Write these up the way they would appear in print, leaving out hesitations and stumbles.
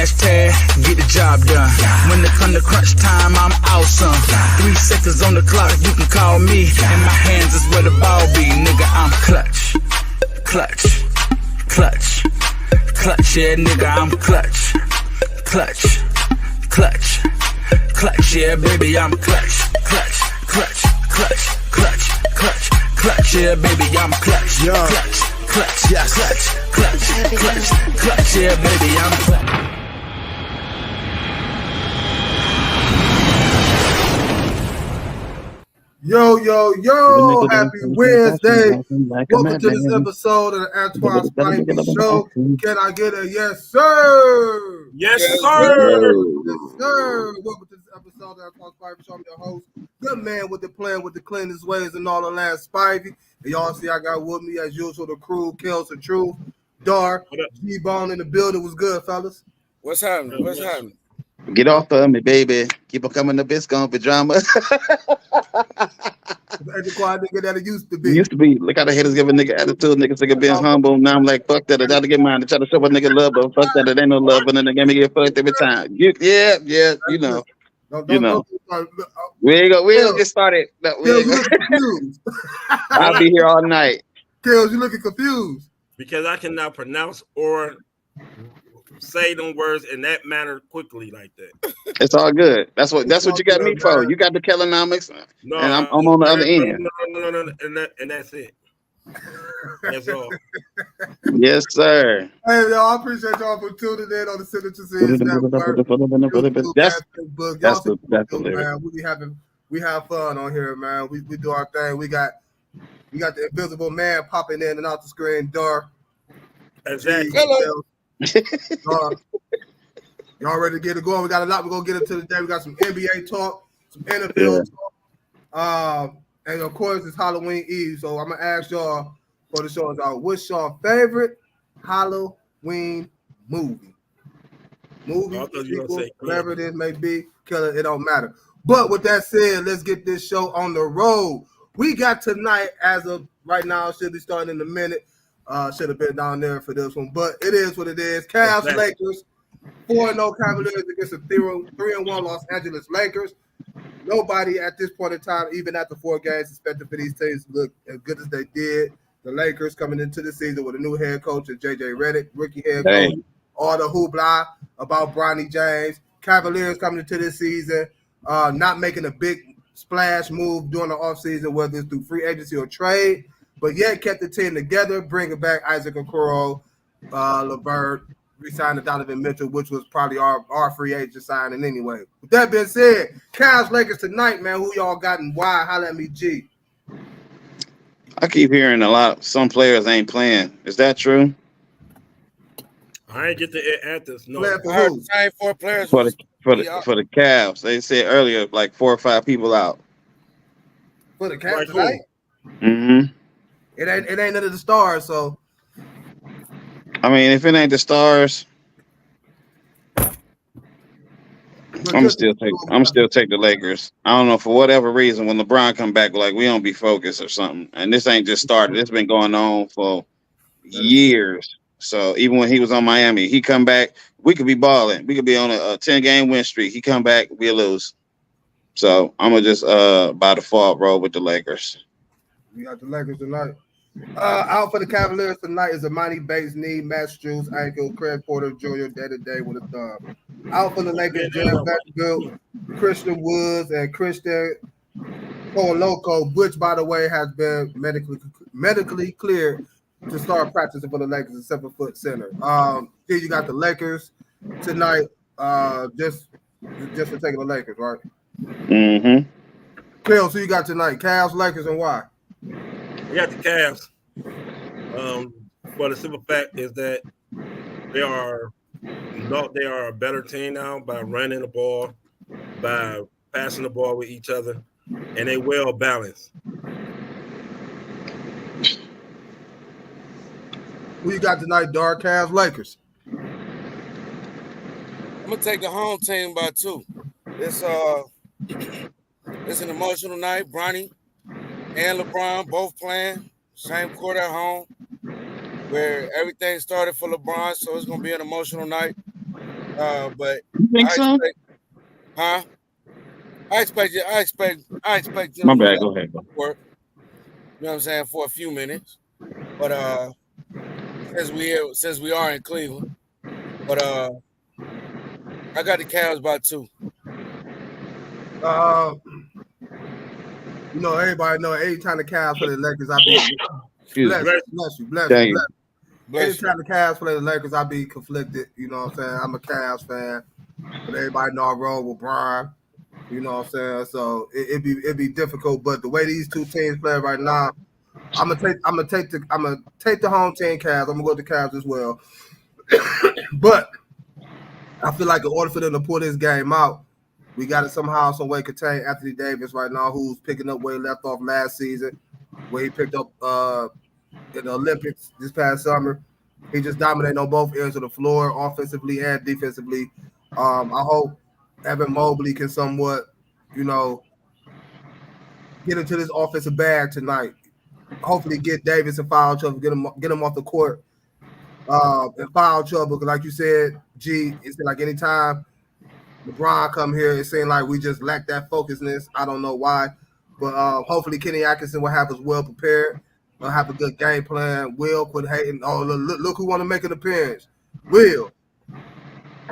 Hashtag get the job done. When it come to crunch time, I'm awesome. 3 seconds on the clock, you can call me. In my hands is where the ball be, nigga. I'm clutch, clutch, clutch, clutch. Yeah, nigga, I'm clutch, clutch, clutch, clutch. Yeah, baby, I'm clutch, clutch, clutch, clutch, clutch, clutch, clutch. Yeah, baby, I'm clutch, clutch, clutch, yes, clutch, clutch, clutch, clutch. Yeah, baby, I'm clutch. Yo, happy Wednesday. Welcome to this episode of the Antoine Spivey Show. Can I get a yes, sir? Yes, sir. Yes, sir. Welcome to this episode of the Antoine Spivey Show. I'm your host, the man with the plan, with the cleanest ways in all the land, Spivey. And y'all see I got with me, as usual, the crew, Kellz and Truth, Dark, G-Bone in the building. Was good, fellas? What's happening? What's happening? Get off of me, baby. Keep on coming to bitch, going for drama. Ain't the quiet nigga that it used to be. Used to be. Look how the haters give a nigga attitude. Niggas nigga being humble. Now I'm like, fuck that. I gotta get mine to try to show a nigga love, but fuck that. It ain't no love, and then they get me get fucked every time. You know. We ain't gonna get started. No, I'll be here all night. Kellz, you looking confused. Because I cannot pronounce or say them words in that manner quickly like that. It's all good. That's what you got me for. You got the Kellonomics, and I'm on the other end. No, and that's it. That's all. Yes, sir. Hey, y'all, I appreciate y'all for tuning in on the Signature Series Network. That's man. We have fun on here, man. We do our thing. We got the invisible man popping in and out the screen, Dark. Exactly. Hello. Y'all ready to get it going? We got a lot we're gonna get into today. We got some NBA talk, some NFL talk, and of course it's Halloween Eve. So I'm gonna ask y'all for the show out, what's your favorite Halloween movie? Sequel, whatever it is may be, killer, it don't matter. But with that said, let's get this show on the road. We got tonight, as of right now, should be starting in a minute. Should have been down there for this one, but it is what it is. Cavs, Lakers, 4-0 Cavaliers against the 3-1 Los Angeles Lakers. Nobody at this point in time, even after 4 games, expected for these teams to look as good as they did. The Lakers coming into the season with a new head coach and JJ Redick, rookie head coach. All the hoopla about Bronny James. Cavaliers coming into this season, not making a big splash move during the offseason, whether it's through free agency or trade, but yet kept the team together, bringing back Isaac Okoro, LeVert, re-signed Donovan Mitchell, which was probably our free agent signing anyway. With that being said, Cavs Lakers tonight, man. Who y'all got and why? Holla at me, G. I keep hearing a lot. Some players ain't playing. Is that true? I ain't get to add this. No, I heard the same 4 players for the Cavs. They said earlier like 4 or 5 people out. For the Cavs tonight? Mm-hmm. It ain't none of the stars, so I mean, if it ain't the stars, I'm still take the Lakers. I don't know, for whatever reason, when LeBron come back, like, we don't be focused or something. And this ain't just started. It's been going on for years. So even when he was on Miami, he come back, we could be balling. We could be on a 10-game win streak. He come back, we lose. So I'm gonna just by default roll with the Lakers. We got the Lakers tonight. Out for the Cavaliers tonight is Amani Bates knee, Matt Strus ankle, Craig Porter Jr. day-to-day with a thumb. Out for the Lakers, Jared Vanderbilt, Christian Woods, and Christian Loco, which, by the way, has been medically cleared to start practicing for the Lakers, a 7-foot center. Here you got the Lakers tonight, just for taking the Lakers, right? Mm-hmm. Kellz, who you got tonight? Cavs, Lakers, and why? We got the Cavs. But the simple fact is that they are a better team now by running the ball, by passing the ball with each other, and they well balanced. Who you got tonight, Dark? Cavs, Lakers? I'm gonna take the home team by 2. It's an emotional night. Bronny and LeBron both playing same court at home, where everything started for LeBron, so it's gonna be an emotional night. But You think I so? expect, huh? I expect My them bad. Go ahead. to work. You know what I'm saying, for a few minutes. But since we are in Cleveland, but I got the Cavs by 2. You know, everybody know anytime the Cavs play the Lakers, I be Excuse me. bless you. Thank you. Bless you. Anytime the Cavs play the Lakers, I be conflicted. You know what I'm saying? I'm a Cavs fan, but everybody know I roll with Brian. You know what I'm saying? So it'd be difficult. But the way these two teams play right now, I'm gonna take the home team Cavs. I'm gonna go with the Cavs as well. But I feel like in order for them to pull this game out, we got to somehow, some way contain Anthony Davis right now, who's picking up where he left off last season, where he picked up in the Olympics this past summer. He just dominated on both ends of the floor, offensively and defensively. I hope Evan Mobley can somewhat, you know, get into this offensive bag tonight. Hopefully, get Davis in foul trouble, get him off the court in foul trouble. Because, like you said, it's like anytime LeBron come here, it seemed like we just lack that focusness. I don't know why, but hopefully Kenny Atkinson will have us well prepared. Will have a good game plan. Will quit hating. Oh, look who want to make an appearance. Will.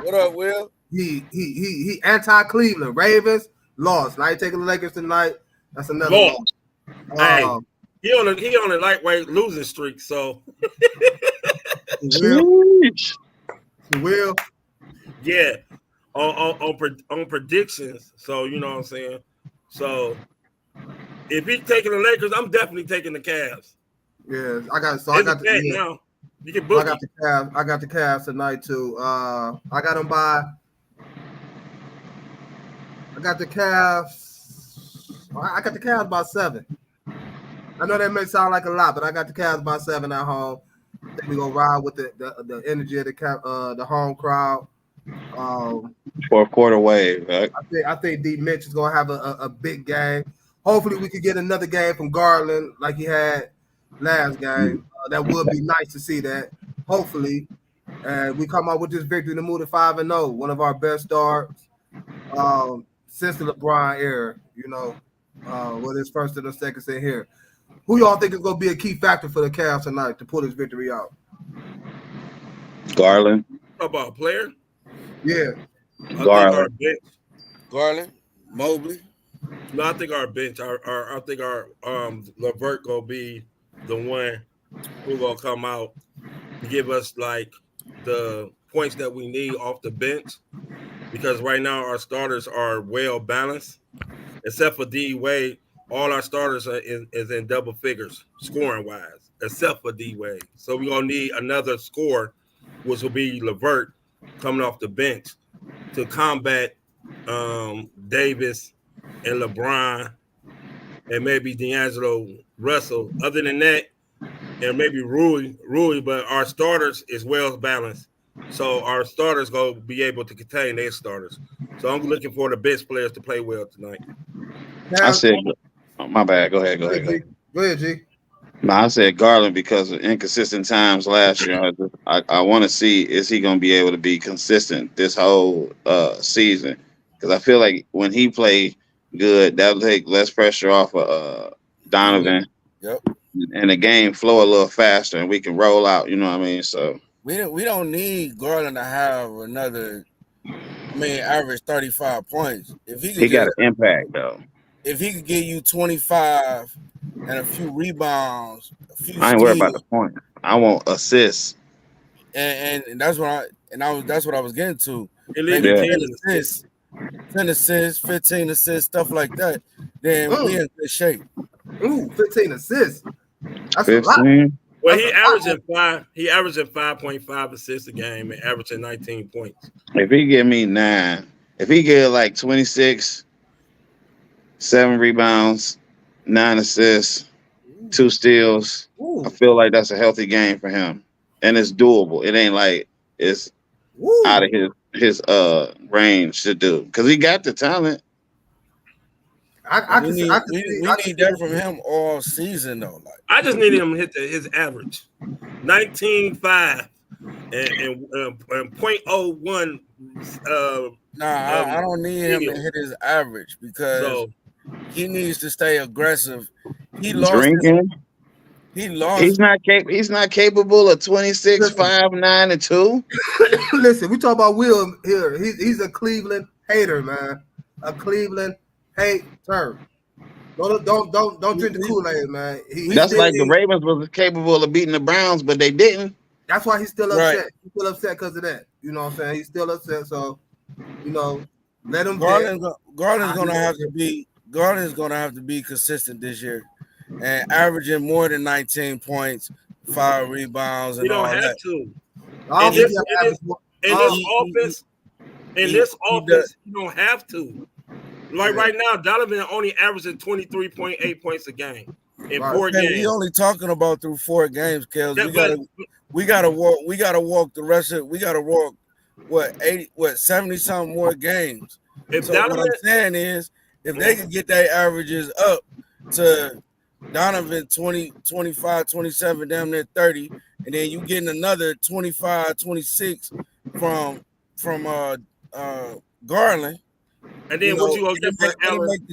What up, Will? He anti-Cleveland. Ravens lost. Now he taking the Lakers tonight. That's another loss. Hey, he on a lightweight losing streak. So Will. Yeah. On predictions. So you know what I'm saying. So if he's taking the Lakers, I'm definitely taking the Cavs. Yeah, I got the now. You can book. I got the Cavs tonight too. I got them by. I got the Cavs by 7. I know that may sound like a lot, but I got the Cavs by 7 at home. I think we gonna ride with the energy of the home crowd. Fourth quarter wave, right? I think D. Mitch is gonna have a big game. Hopefully, we could get another game from Garland like he had last game. That would be nice to see that. Hopefully, and we come out with this victory to move to 5-0. One of our best starts since the LeBron era. You know, with his first and the second set here. Who y'all think is gonna be a key factor for the Cavs tonight to pull this victory out? Garland. How about a player? Yeah. Garland. Garland, Mobley. No, I think our bench. I think our LeVert gonna be the one who gonna come out to give us like the points that we need off the bench, because right now our starters are well balanced, except for D Wade. All our starters is in double figures scoring wise, except for D Wade. So we're gonna need another scorer, which will be LeVert coming off the bench to combat Davis and LeBron and maybe D'Angelo Russell. Other than that, and maybe Rui, but our starters is well balanced. So our starters go be able to contain their starters. So I'm looking for the best players to play well tonight. I said, my bad. Go ahead. Go ahead, G. No, I said Garland because of inconsistent times last year. I want to see, is he going to be able to be consistent this whole season? Because I feel like when he play good, that'll take less pressure off of Donovan. Yep. And the game flow a little faster, and we can roll out. You know what I mean? So we don't need Garland to have another. Average 35 points. If he got an impact though. If he could give you 25 and a few rebounds, I ain't worried about the point. I want assists. And that's what that's what I was getting to. Maybe 10 assists, 15 assists, stuff like that. Then we in good shape. 15 assists. That's 15. a lot. Well, he averaging 5.5 assists a game and averaging 19 points. If he give me 9, if he get like 26, 7 rebounds, 9 assists, 2 steals, I feel like that's a healthy game for him, and it's doable. It ain't like it's out of his range to do, because he got the talent. We need that from him all season though. Like, I just need him to hit his average, 19.5 and 0.01 I don't need him to hit his average because he needs to stay aggressive. He lost. Drinking. He lost. He's not capable of 26, 5, 9, and 2. Listen, we talk about Will here. He's a Cleveland hater, man. A Cleveland hater. Don't drink the Kool-Aid, man. That's like the Ravens was capable of beating the Browns, but they didn't. That's why he's still upset. Right. He's still upset because of that. You know what I'm saying? He's still upset. So, let him. Garland's gonna have to be consistent this year and averaging more than 19 points, 5 rebounds, and all that. You don't have to. In this offense, you don't have to. Like right now, Donovan only averaging 23.8 points a game in 4 games. We only talking about through 4 games, Kellz. We gotta walk the rest of it. We gotta walk 70 something more games. What I'm saying is, if they can get their averages up to Donovan 20, 25, 27, damn near 30, and then you getting another 25, 26 from Garland. And then what you gonna get for Allen?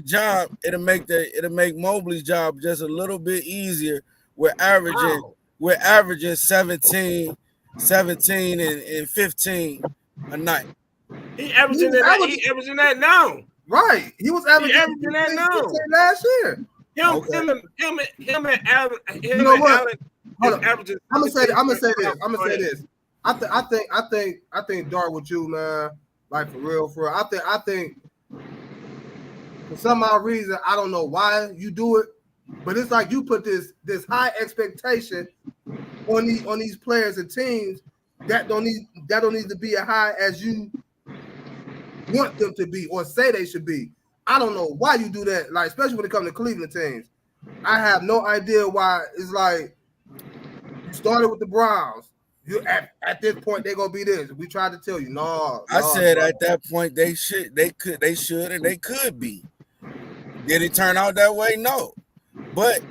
It'll make Mobley's job just a little bit easier. We're averaging 17 and 15 a night. He averaging that now. Right. He was averaging that now last year. Him and Allen. You know what? I'm gonna say this. I think Dart with you, man. Like for real. I think for some odd reason, I don't know why you do it, but it's like you put this high expectation on these players and teams that don't need to be as high as you want them to be or say they should be. I don't know why you do that, like especially when it comes to Cleveland teams. I have no idea why. It's like you started with the Browns. You at this point they're gonna be this. We tried to tell you, no. I said at that point they should, and they could be. Did it turn out that way? No. But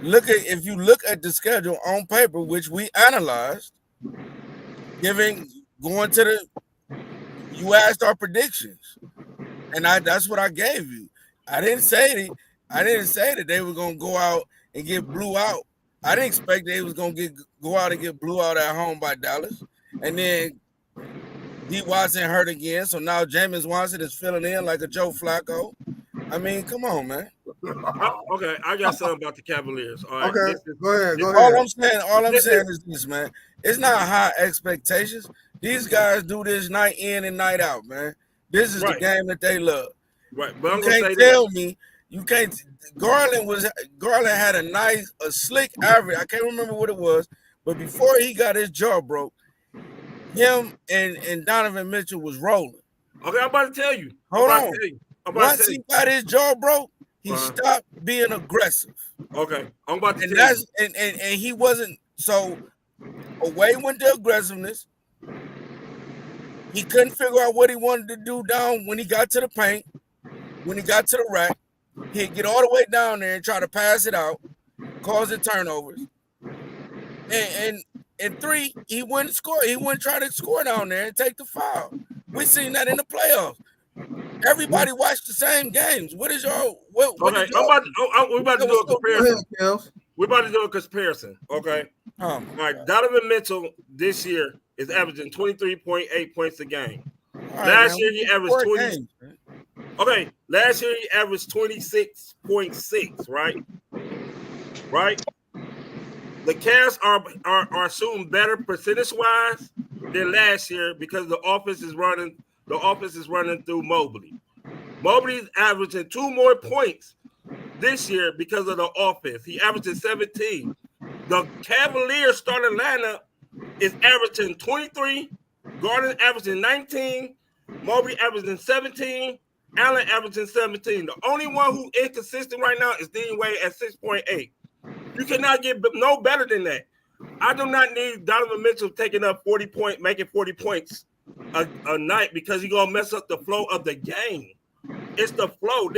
if you look at the schedule on paper, which we analyzed, you asked our predictions, and that's what I gave you. I didn't say that they were gonna go out and get blew out. I didn't expect they was gonna go out and get blew out at home by Dallas, and then D. Watson hurt again. So now Jameis Winston is filling in like a Joe Flacco. I mean, come on, man. Okay, I got something about the Cavaliers. All right, okay, go ahead. All I'm saying is this, man. It's not high expectations. These guys do this night in and night out, man. This is the game that they love. Right, but you can't tell me. You can't. Garland had a slick average. I can't remember what it was, but before he got his jaw broke, him and Donovan Mitchell was rolling. Okay, I'm about to tell you. Hold on. Once he got his jaw broke, he stopped being aggressive. Okay, I'm about to tell you. And he wasn't. So away went the aggressiveness. He couldn't figure out what he wanted to do down when he got to the paint, when he got to the rack. He'd get all the way down there and try to pass it out, causing turnovers. And 3, he wouldn't score. He wouldn't try to score down there and take the foul. We seen that in the playoffs. Everybody watched the same games. What is your we're about to do a comparison. We're about to do a comparison. Okay. All right. Donovan Mitchell this year is averaging 23.8 points a game. Last year he averaged 20. Okay, last year he averaged 26.6, right? Right? The Cavs are soon better percentage-wise than last year because the offense is running through Mobley. Mobley's averaging 2 more points this year because of the offense. He averaging 17. The Cavaliers starting lineup is averaging 23, Garland averaging 19, Mobley averaging 17, Allen averaging 17. The only one who is consistent right now is Dean Wade at 6.8. You cannot get no better than that. I do not need Donovan Mitchell taking up 40 points, making 40 points a night because he's gonna mess up the flow of the game. It's the flow.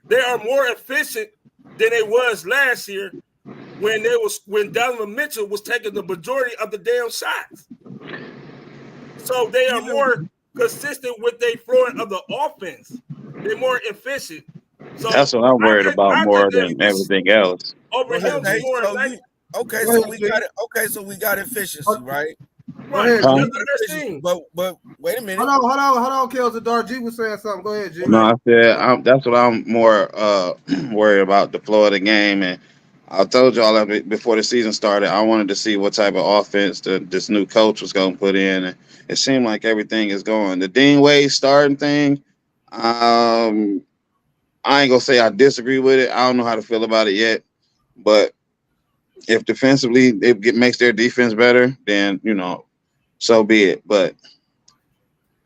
They are more efficient than they was last year when Donovan Mitchell was taking the majority of the damn shots. So they are more consistent with their flowing of the offense. They're more efficient. So that's what I'm worried about more than everything else. Over him scoring so we got efficiency, right? Go ahead, but wait a minute. Hold on, Kellz. G was saying something. Go ahead, G. No, I said that's what I'm more worried about, the flow of the game. And I told y'all that before the season started, I wanted to see what type of offense this new coach was going to put in. And it seemed like everything is going. The Dean Wade starting thing, I ain't going to say I disagree with it. I don't know how to feel about it yet. But if defensively it makes their defense better, then, so be it. But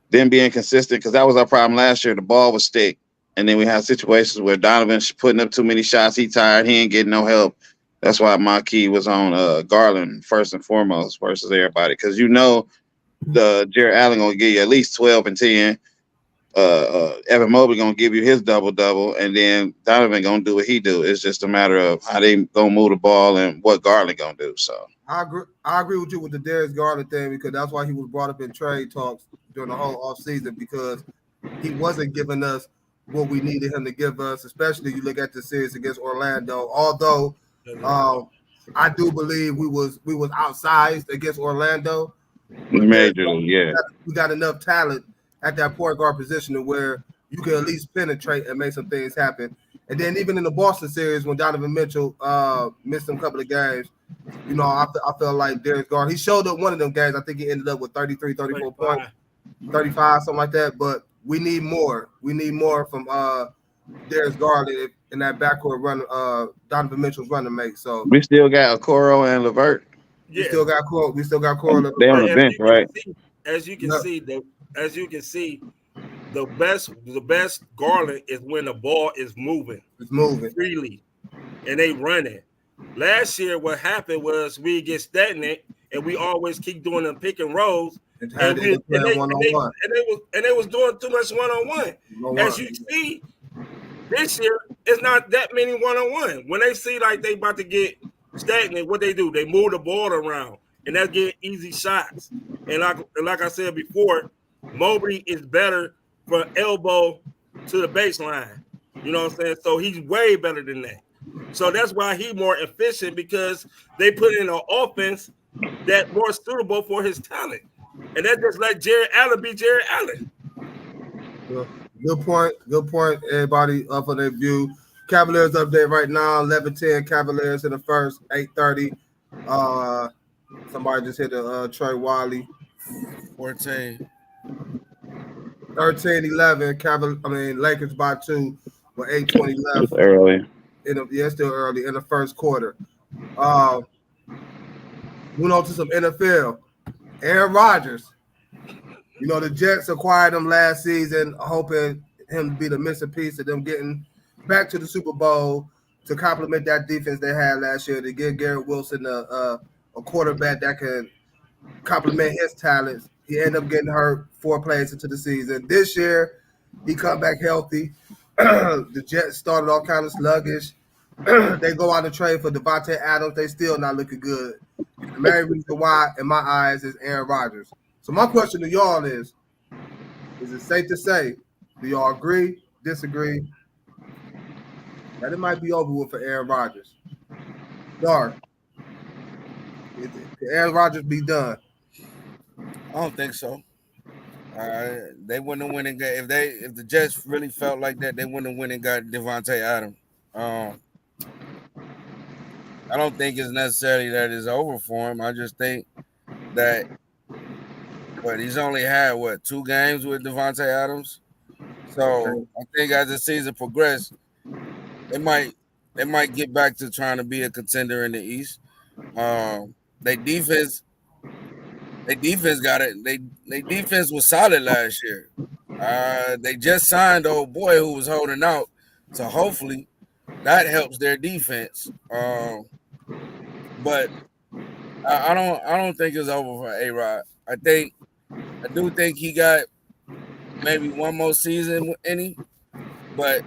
then being consistent, because that was our problem last year. The ball was stick. And then we had situations where Donovan's putting up too many shots. He tired. He ain't getting no help. That's why my key was on Garland first and foremost versus everybody. Because the Jared Allen going to give you at least 12 and 10. Evan Mobley going to give you his double-double. And then Donovan going to do what he do. It's just a matter of how they going to move the ball and what Garland going to do. So I agree with you with the Darius Garland thing, because that's why he was brought up in trade talks during the whole offseason, because he wasn't giving us what we needed him to give us, especially you look at the series against Orlando. Although I do believe we was outsized against Orlando. Majorly, yeah. We got enough talent at that point guard position to where you can at least penetrate and make some things happen. And then even in the Boston series, when Donovan Mitchell missed a couple of games, I felt like Darius Garland, he showed up one of them games. I think he ended up with 33, 34 points, 35, something like that. But we need more. We need more from Darius Garland in that backcourt run. Donovan Mitchell's running mate. So we still got Okoro and LeVert. Yeah. We still got Coro. They on the bench, right? As you can see, the best Garland is when the ball is moving. It's moving freely, and they running. Last year, what happened was we get stagnant, and we always keep doing them pick and rolls. And they was doing too much one-on-one. As you see, this year, it's not that many one-on-one. When they see like they about to get stagnant, what they do? They move the ball around, and that get easy shots. And like I said before, Mobley is better from elbow to the baseline. You know what I'm saying? So he's way better than that. So that's why he's more efficient, because they put in an offense that's more suitable for his talent. And that just let Jared Allen be Jared Allen. Good point. Everybody up on their view. Cavaliers update right now, 11-10 Cavaliers in the first, 8:30. Somebody just hit Trey Wiley. 14. 13-11. Lakers by 2 with 8:20 left. It's early. Still early in the first quarter. Moving on to some NFL. Aaron Rodgers. The Jets acquired him last season, hoping him to be the missing piece of them getting back to the Super Bowl to complement that defense they had last year, to give Garrett Wilson a quarterback that can complement his talents. He ended up getting hurt 4 plays into the season. This year, he come back healthy. The Jets started off kind of sluggish. They go out and trade for Devontae Adams. They still not looking good. The main reason why, in my eyes, is Aaron Rodgers. So my question to y'all is it safe to say, do y'all agree, disagree, that it might be over with for Aaron Rodgers? Dark. Can Aaron Rodgers be done? I don't think so. They wouldn't have went and got, if the Jets really felt like that, they wouldn't have went and got Devontae Adams. I don't think it's necessarily that it's over for him. I just think that he's only had 2 games with Devontae Adams. So I think as the season progressed, they might get back to trying to be a contender in the East. Their defense got it. Their defense was solid last year. They just signed old boy who was holding out, so hopefully that helps their defense. But I don't think it's over for A-Rod. I do think he got maybe one more season in him, but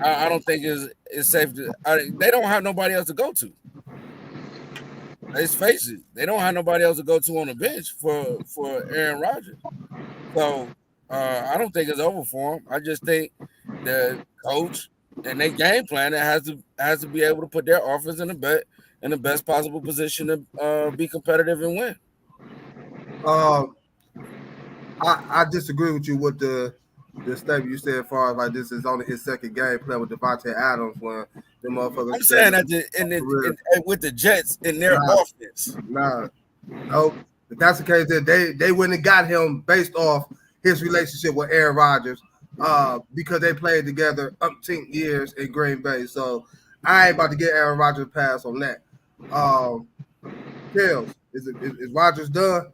I don't think it's safe to. They don't have nobody else to go to. Let's face it, they don't have nobody else to go to on the bench for Aaron Rodgers. So I don't think it's over for him. I just think the coach and their game planner has to be able to put their offense in the best possible position to be competitive and win. I disagree with you with the statement you said as far as like this is only his second game playing with Devontae Adams when the motherfuckers. I'm saying that with the Jets in their offense. No. If that's the case, then they wouldn't have got him based off his relationship with Aaron Rodgers, because they played together umpteen years in Green Bay. So I ain't about to get Aaron Rodgers a pass on that. Kellz, is Rodgers done?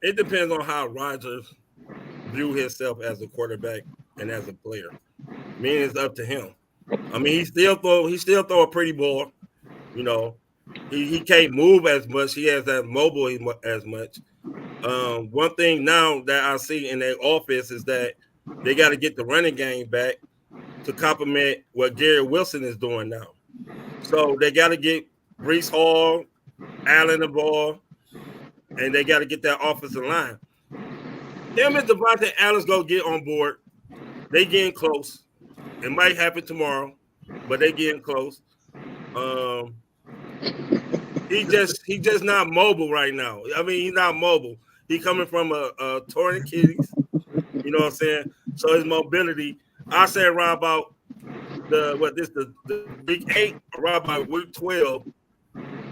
It depends on how Rodgers view himself as a quarterback and as a player. I mean, it's up to him. I mean, he still throw a pretty ball. You know, he can't move as much. He has that mobile as much. One thing now that I see in their offense is that they got to get the running game back to complement what Garrett Wilson is doing now. So they got to get Breece Hall, Allen the ball, and they got to get that offensive line. Them and Devontae Adams go get on board. They getting close. It might happen tomorrow, but they getting close. He just not mobile right now. I mean, he's not mobile. He coming from a torn Achilles. You know what I'm saying? So his mobility, I say around about the week 8, around about week 12,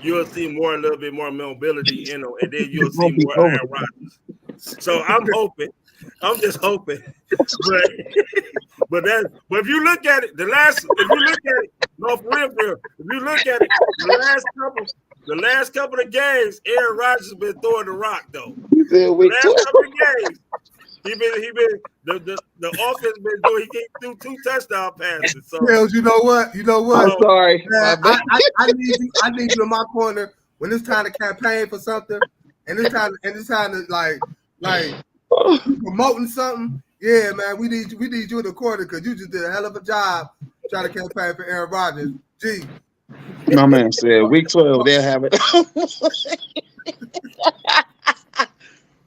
you'll see a little bit more mobility in him, and then you'll see more Aaron Rodgers. So I'm hoping. I'm just hoping. But if you look at it, no, for real, if you look at it, the last couple of games, Aaron Rodgers has been throwing the rock though. The last couple of games, he been the offense been doing. He can't do 2 touchdown passes. So Kellz, you know what? I'm sorry. Man, I need you in my corner when it's time to campaign for something, and it's time to like promoting something. Yeah, man, we need you in the corner because you just did a hell of a job trying to campaign for Aaron Rodgers. Gee. My man said week 12 they'll have it.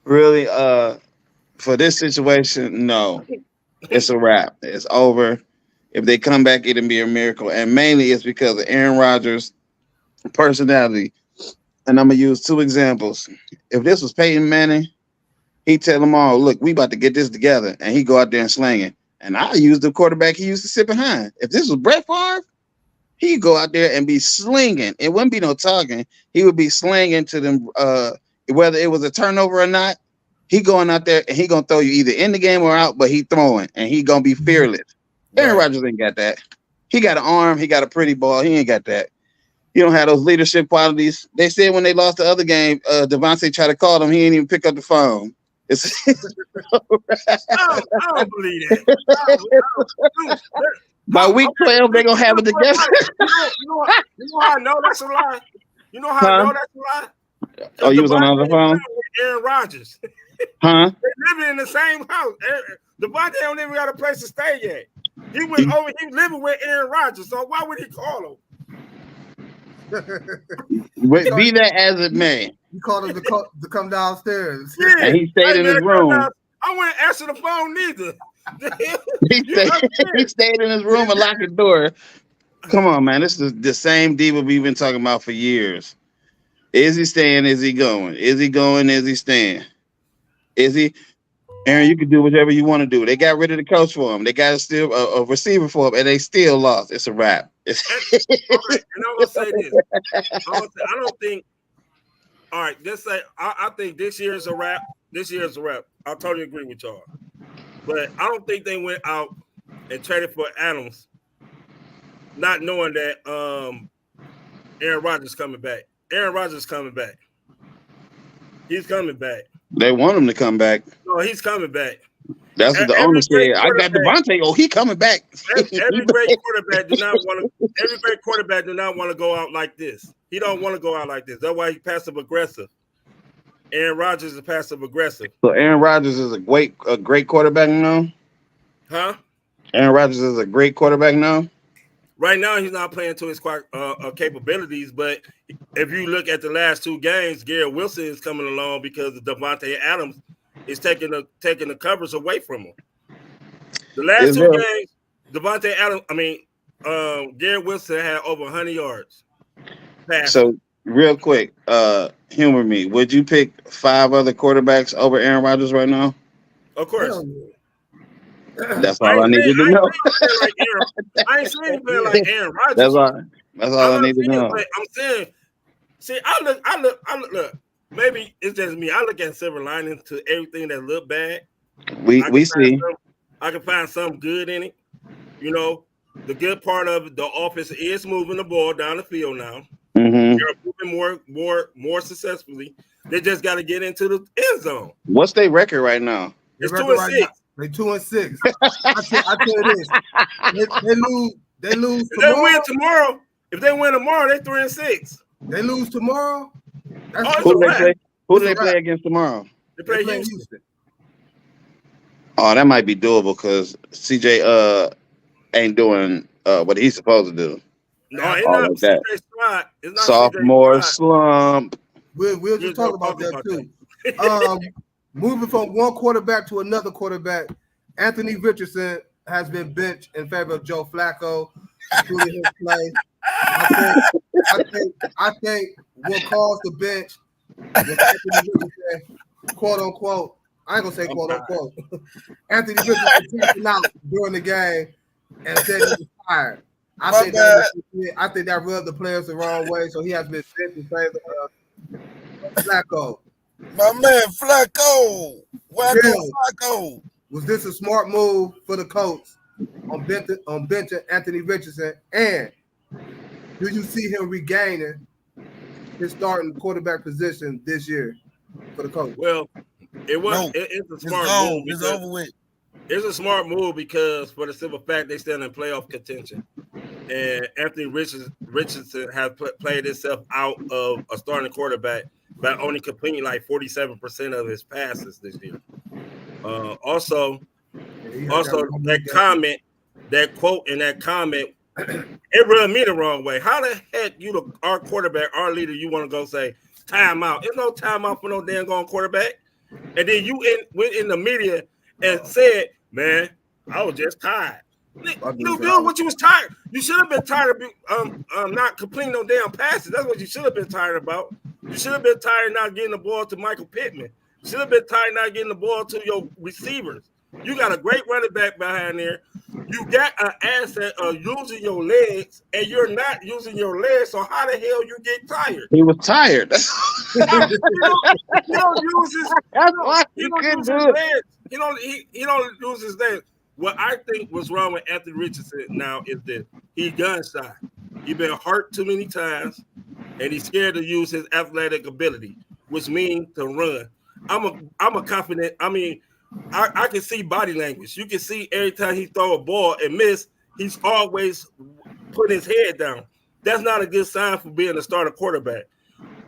Really, for this situation, no. It's a wrap. It's over. If they come back, it'll be a miracle. And mainly it's because of Aaron Rodgers' personality. And I'm going to use 2 examples. If this was Peyton Manning, he'd tell them all, look, we about to get this together. And he'd go out there and slang it. And I use the quarterback he used to sit behind. If this was Brett Favre, he'd go out there and be slinging. It wouldn't be no talking. He would be slinging to them, whether it was a turnover or not. He going out there and he going to throw you either in the game or out, but he throwing. And he going to be fearless. Aaron Rodgers ain't got that. He got an arm. He got a pretty ball. He ain't got that. He don't have those leadership qualities. They said when they lost the other game, Devontae tried to call him. He ain't even pick up the phone. I don't believe that. By week 12, they're going to have it together. You know how I know that's a lie? You know how I know that's a lie? Oh, you was on the other phone? Aaron Rodgers. Huh? They living in the same house. Devontae don't even got a place to stay yet. He went over. He living with Aaron Rodgers. So why would he call him? Be that as it may. You called him to come downstairs. Yeah, and he stayed in his room. I wouldn't answer the phone neither. He stayed in his room and locked the door. Come on, man. This is the same diva we've been talking about for years. Is he staying? Is he going? Is he going? Is he staying? Is he? Aaron, you can do whatever you want to do. They got rid of the coach for him. They got a receiver for him, and they still lost. It's a wrap. And I'm gonna say this. I don't think. All right, let's say I think this year is a wrap. This year is a wrap. I totally agree with y'all. But I don't think they went out and traded for Adams, not knowing that Aaron Rodgers coming back. Aaron Rodgers coming back. He's coming back. They want him to come back. No, he's coming back. That's what the owner said. I got Devontae. Oh, he coming back. Every great quarterback do not want to go out like this. He don't want to go out like this. That's why he's passive aggressive. Aaron Rodgers is passive aggressive. So Aaron Rodgers is a great quarterback now? Huh? Aaron Rodgers is a great quarterback now? Right now, he's not playing to his capabilities, but if you look at the last 2 games, Garrett Wilson is coming along because of Devontae Adams is taking the covers away from him. The last two games, Devontae Adams, Garrett Wilson had over 100 yards. So real quick, humor me. Would you pick 5 other quarterbacks over Aaron Rodgers right now? Of course. That's all I need you to know. I ain't saying he playing like Aaron Rodgers. That's all I need to know. I'm saying, I look. Maybe it's just me. I look at silver lining to everything that look bad. We see. I can find something good in it. You know, the good part of it, the offense is moving the ball down the field now. Mm-hmm. They're moving more successfully. They just got to get into the end zone. What's their record right now? It's 2-6. They're 2-6. I tell you this. They lose tomorrow. If they win tomorrow, they're 3-6. They lose tomorrow. Who do they play against tomorrow? They play Houston. Oh, that might be doable because CJ ain't doing what he's supposed to do. No, it's not CJ's spot. It's not sophomore slump. We'll just talk about that too. Moving from one quarterback to another quarterback, Anthony Richardson has been benched in favor of Joe Flacco due to his play. I think what caused the bench was Anthony Richardson, quote unquote. I ain't gonna say quote unquote. Anthony Richardson tapping out during the game and said he was tired. I think that rubbed the players the wrong way, so he has been benched in favor of Flacco. My man Flacco. Flacco. Was this a smart move for the coach on benching Anthony Richardson? And do you see him regaining his starting quarterback position this year for the coach? Well, it's a smart move. It's over with. It's a smart move because for the simple fact they still in playoff contention. And Anthony Richardson has played himself out of a starting quarterback by only completing like 47% of his passes this year. Also, that quote in that comment, it rubbed me the wrong way. How the heck our quarterback, our leader, you want to go say timeout? There's no timeout for no damn going quarterback. And then you went in the media and said, "Man, I was just tired." You doing what you was tired. You should have been tired of not completing no damn passes. That's what you should have been tired about. You should have been tired of not getting the ball to Michael Pittman. You should have been tired of not getting the ball to your receivers. You got a great running back behind there. You got an asset of using your legs, and you're not using your legs. So how the hell you get tired? He was tired. He don't use his. That's why he couldn't do it. Legs. He don't use his legs. What I think was wrong with Anthony Richardson now is that he gun shy. He's been hurt too many times, and he's scared to use his athletic ability, which means to run. I'm a confident. I mean, I can see body language. You can see every time he throw a ball and miss, he's always putting his head down. That's not a good sign for being a starter quarterback.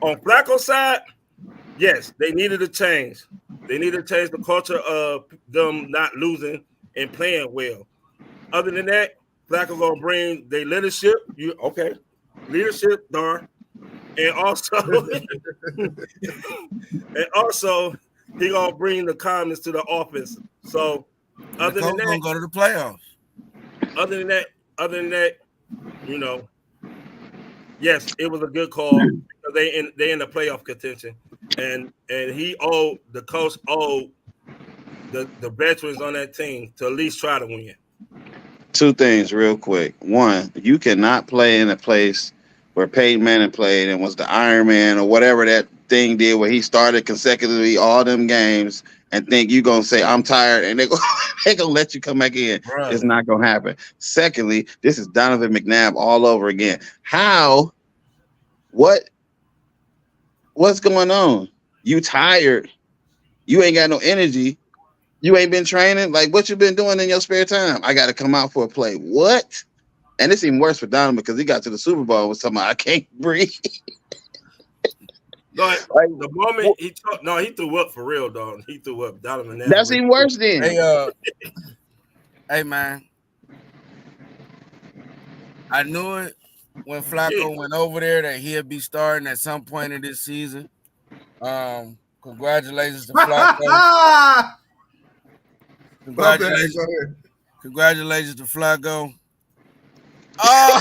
On Flacco's side, yes, they needed a change. They needed to change the culture of them not losing and playing well. Other than that, Flacco gonna bring their leadership. Leadership, darn. And also, he gonna bring the calmness to the offense. So, other than that, gonna go to the playoffs. Other than that, yes, it was a good call. They in the playoff contention, and the coach owed the veterans on that team to at least try to win. 2 things real quick. 1, you cannot play in a place where Peyton Manning played and was the Iron Man or whatever that thing did where he started consecutively all them games and think you're going to say, I'm tired, and they're going to let you come back in. Right. It's not going to happen. Secondly, this is Donovan McNabb all over again. What's going on? You tired. You ain't got no energy. You ain't been training. Like, what you been doing in your spare time? I got to come out for a play. What? And it's even worse for Donovan because he got to the Super Bowl and was talking about, I can't breathe. No, the moment he threw up for real, dog. He threw up. Donovan. That's even worse then. Hey, man. I knew it when Flacco went over there that he'd be starting at some point in this season. Congratulations to FLACCO. Congratulations to FLACCO. Oh.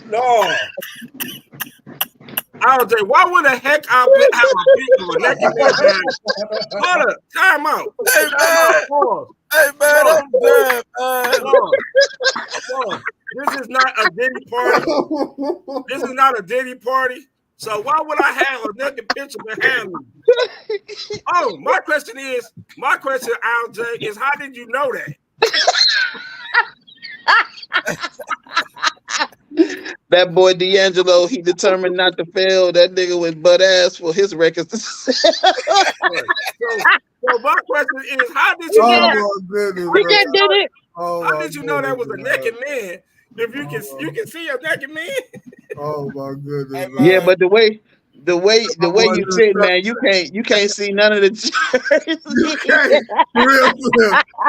No. RJ, why would the heck I have a picture of a naked man behind? Hold up, time out. Hey man, I'm dead, This is not a Diddy party. This is not a Diddy party. So why would I have a naked picture behind me? Oh, my question, RJ, is how did you know that? That boy D'Angelo, he determined not to fail. That nigga was butt ass for his records to sell. So my question is, how did you know that? How did you know that was a naked man? If you can see a naked man. Oh my goodness. Yeah, but the way you sit, man, you can't see none of the jerseys. You can't. Real.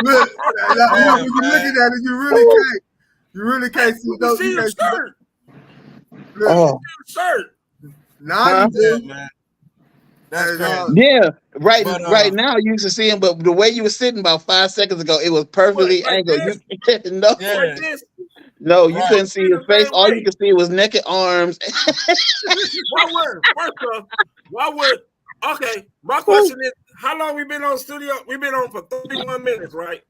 Look, when you're looking at it, you really can't. You really can't see those. See the shirt. Oh. Shirt. Nah, you do. man. Yeah, right now you can see him, but the way you were sitting about 5 seconds ago, it was perfectly angled. You couldn't see his face. All you could see was naked arms. Okay, my question is, how long we been on studio? We've been on for 31 minutes, right?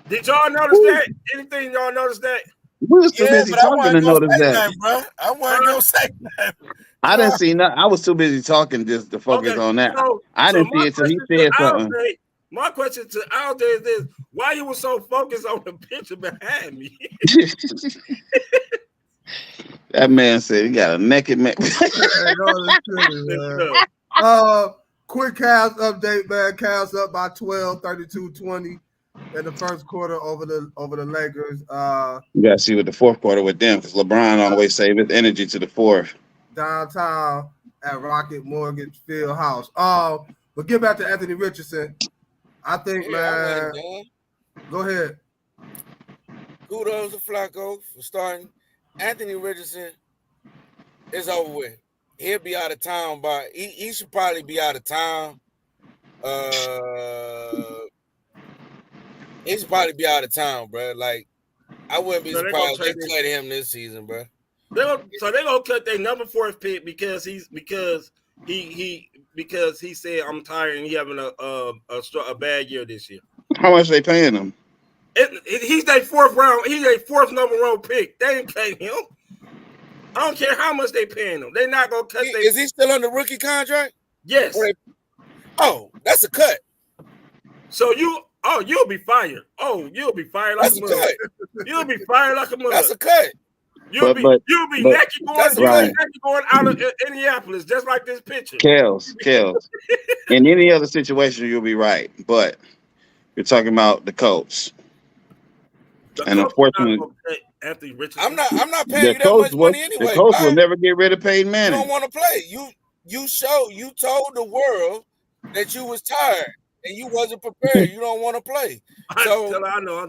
Did y'all notice that? Anything y'all notice that? We was too busy talking to notice that. Bro. I wasn't gonna say that. I didn't see nothing. I was too busy talking just to focus on that. I didn't see it till he said something. My question to RJ is this: why you were so focused on the picture behind me? That man said he got a naked man. Quick Kellz update, man. Kellz up by 12, 32-20 in the first quarter over the Lakers. You gotta see what the fourth quarter with them, because LeBron always save his energy to the fourth. Downtown at Rocket Mortgage Field House. But get back to Anthony Richardson. I think, man. Go ahead. Kudos to FLACCO for starting. Anthony Richardson is over with. He'll be out of town by. He should probably be out of town. He should probably be out of town, bro. Like, I wouldn't be surprised if they cut him this season, bro. They're gonna cut their number 4 pick because he said I'm tired and he having a bad year this year. How much they paying him? He's their 4th round. He's their 4th number 1 pick. They ain't cut him. I don't care how much they paying him. They're not gonna cut. Is he still on the rookie contract? Yes. Oh, that's a cut. So you'll be fired. Oh, you'll be fired like a mother. You'll be fired like a mother. That's a cut. You'll be naked going out of Indianapolis, just like this picture. Kellz. In any other situation, you'll be right, but you're talking about the Colts. And unfortunately, Anthony Richardson. I'm not paying you that much money anyway. The Colts will never get rid of Peyton Manning. You don't want to play. You told the world that you was tired and you wasn't prepared. You don't want to play. So I know.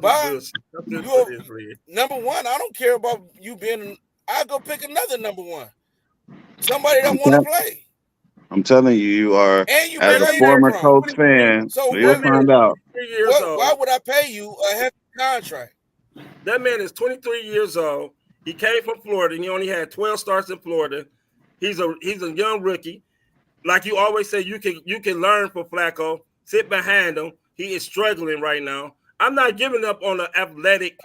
Number 1, I don't care about you being. I'll go pick another number 1. Somebody that want to play. I'm telling you, you are, as a former Colts fan, so you'll find out. Why would I pay you a hefty contract? That man is 23 years old. He came from Florida, and he only had 12 starts in Florida. He's a young rookie. Like you always say, you can learn from FLACCO. Sit behind him. He is struggling right now. I'm not giving up on an athletic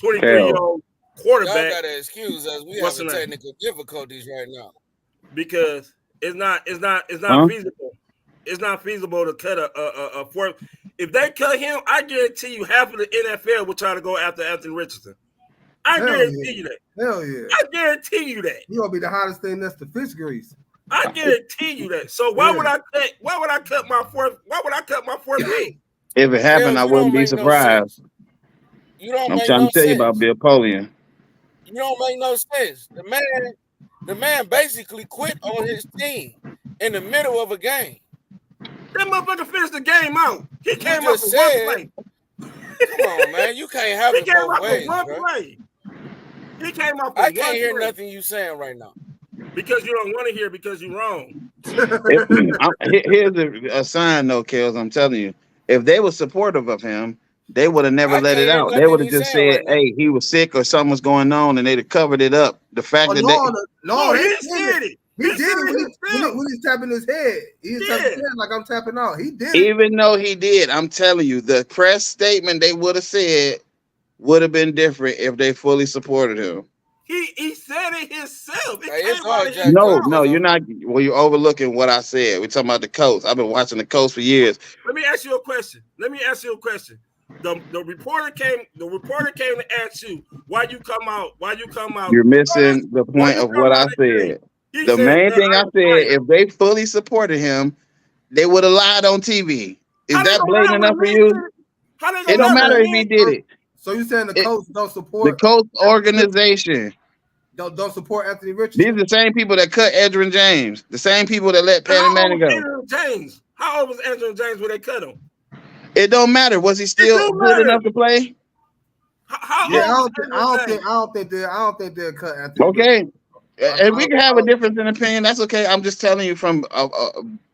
23-year-old quarterback. Y'all gotta excuse us. We having technical difficulties right now because it's not feasible. It's not feasible to cut a 4. If they cut him, I guarantee you half of the NFL will try to go after Anthony Richardson. I guarantee you that. Hell yeah. I guarantee you that. You're gonna be the hottest thing next to fish grease. I guarantee you that. So why would I cut my 4th pick? If it happened, I wouldn't be surprised. I'm trying to tell you about Bill Polian. You don't make no sense. The man basically quit on his team in the middle of a game. That motherfucker finished the game out. He came up with 1 play. Come on, man. You can't have it both ways, bro. He came off. I can't hear nothing you saying right now. Because you don't want to hear because you're wrong. Here's a sign, though, Kellz. I'm telling you, if they were supportive of him, they would have never let it out. They would have just said, "Hey, he was sick or something was going on," and they'd have covered it up. The fact that he did it. He did it when he's tapping his head. He's tapping his head like I'm tapping out. He did it. Even though he did, I'm telling you, the press statement they would have said would have been different if they fully supported him. He said it himself. No, you're not. Well, you're overlooking what I said. We're talking about the coach. I've been watching the coach for years. Let me ask you a question. The reporter came to ask you why you come out. You're missing the point of what I said. The main thing I said, if they fully supported him, they would have lied on TV. Is that blatant enough for you? It don't matter if he did it. So you saying the coach don't support the coach organization? Don't support Anthony Richardson. These are the same people that cut Edgerrin James, the same people that let Peyton Manning go. How old was Edgerrin James when they cut him? It don't matter. Was he still good enough to play? I don't think they'll cut Anthony. Okay, and we can have a difference in opinion. That's okay. I'm just telling you from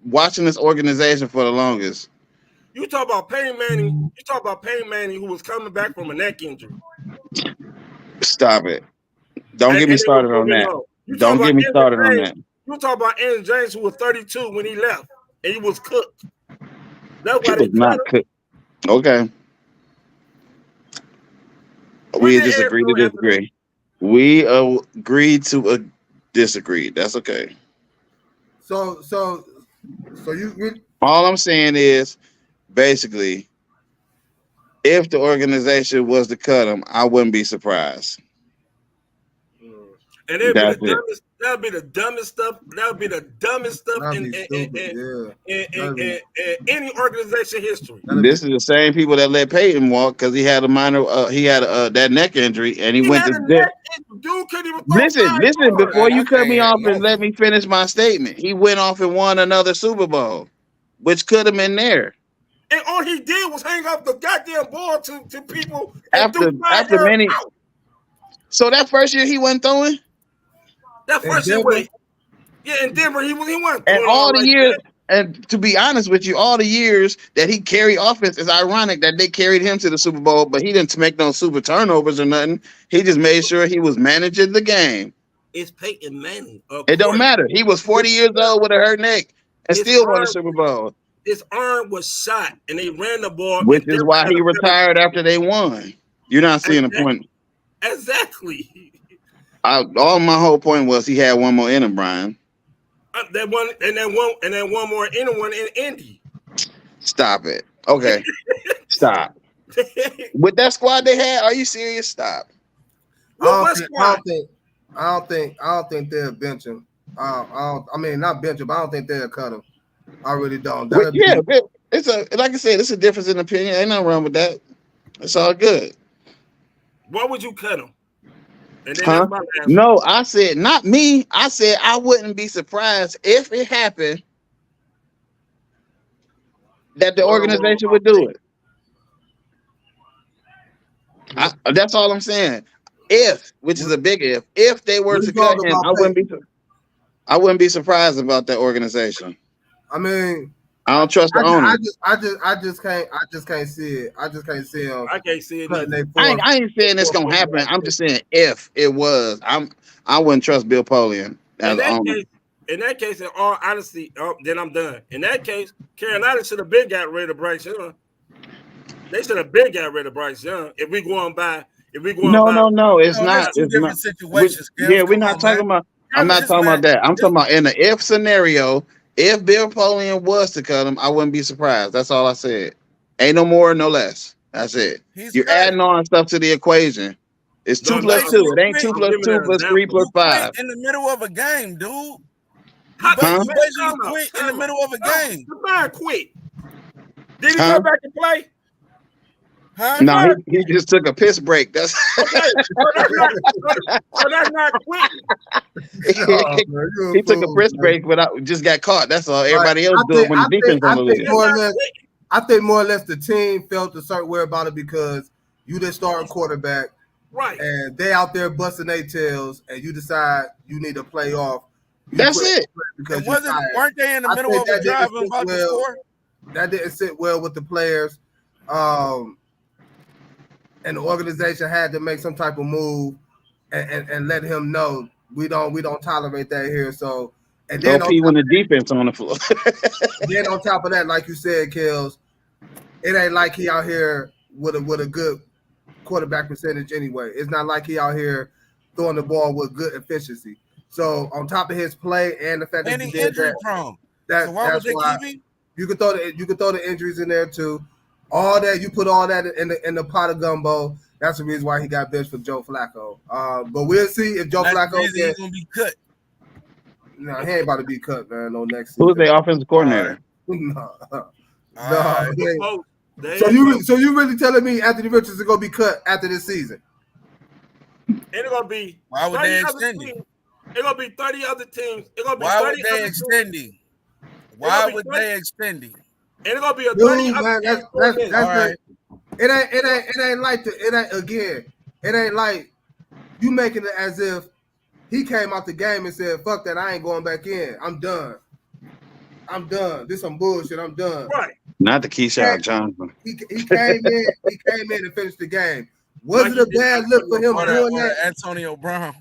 watching this organization for the longest. You talk about Peyton Manning. You talk about Peyton Manning, who was coming back from a neck injury. Stop it! Don't get me started on that. Don't get me started on that. You talk about Andrew James, who was 32 when he left, and he was cooked. That's why he was not cooked. Okay. We disagree to disagree. We agreed to disagree. That's okay. So you. All I'm saying is, basically, if the organization was to cut him, I wouldn't be surprised. And that would be the dumbest stuff. That would be the dumbest stuff in any organization history. This is the same people that let Peyton walk because he had a minor, that neck injury, and he went to death. Listen, before you cut me off and let me finish my statement, he went off and won another Super Bowl, which could have been there. And all he did was hang up the goddamn ball to people after many. So that first year he wasn't throwing. That first year, in Denver, he won. And all the years, and to be honest with you, all the years that he carried offense, is ironic that they carried him to the Super Bowl, but he didn't make no super turnovers or nothing. He just made sure he was managing the game. It's Peyton Manning. It don't matter. He was 40 years old with a hurt neck and still won the Super Bowl. His arm was shot, and they ran the ball. Which is why he retired after they won. You're not seeing the point. Exactly. All my whole point was he had one more in him, Brian. That one, and then one more in one in Indy. Stop it. Okay. Stop. With that squad they had, are you serious? Stop. I don't think they'll bench him. I mean, not bench him, but I don't think they'll cut him. I really don't. It's like I said, it's a difference in opinion. Ain't nothing wrong with that. It's all good. Why would you cut him? No, I said not me. I said I wouldn't be surprised if it happened that the organization would do it. That's all I'm saying. If, which is a big if they were to cut him, I wouldn't be surprised about that organization. I mean, I don't trust the owner. I just can't see it. I just can't see him. I can't see it. I ain't saying it's gonna happen. I'm just saying if it was, I wouldn't trust Bill Polian as the owner. In that case, in all honesty, then I'm done. In that case, Carolina should have been got rid of Bryce Young. They should have been got rid of Bryce Young. If we going by, no, it's not. It's different situations. We're not talking about. I'm not talking about that. I'm talking about in the if scenario. If Bill Polian was to cut him, I wouldn't be surprised. That's all I said. Ain't no more, no less. That's it. You're adding on stuff to the equation. It's 2 plus 2. It ain't 2 plus 2 plus 3 plus 5. In the middle of a game, dude. Huh? You quit in the middle of a game. The man quit. Did he come back and play? Huh? No, he just took a piss break. That's okay. So that's not quitting. He took a piss break, but just got caught. That's all. Everybody else do it when the defense on the lead. I think more or less the team felt a certain way about it because you didn't start a quarterback. Right. And they out there busting their tails, and you decide you need to play off. That's it. Because weren't they in the middle of a drive and about to score? That didn't sit well with the players. And the organization had to make some type of move and let him know we don't tolerate that here. So and then when the defense on the floor. Then on top of that, like you said, Kellz, it ain't like he out here with a good quarterback percentage anyway. It's not like he out here throwing the ball with good efficiency. So on top of his play and the fact that he did injury prone, so why would they keep him? You could throw the injuries in there too. All that you put all that in the pot of gumbo. That's the reason why he got benched for Joe Flacco. But we'll see if Joe Flacco is gonna be cut. No, he ain't about to be cut, man. No next season. Who's the offensive coordinator? No. So you really telling me Anthony Richards is gonna be cut after this season? It's gonna be. Why would they extend him? It's gonna be 30 other teams. It's gonna be. Why would they extend him? Why would they extend him? It's gonna be a 30 man, that's right. It ain't like it ain't like you making it as if he came out the game and said, "Fuck that, I ain't going back in. I'm done. This some bullshit. I'm done." Right. Not the Keyshawn Johnson. He came in. He came in and finished the game. Was it a bad look for him doing that? Antonio Brown.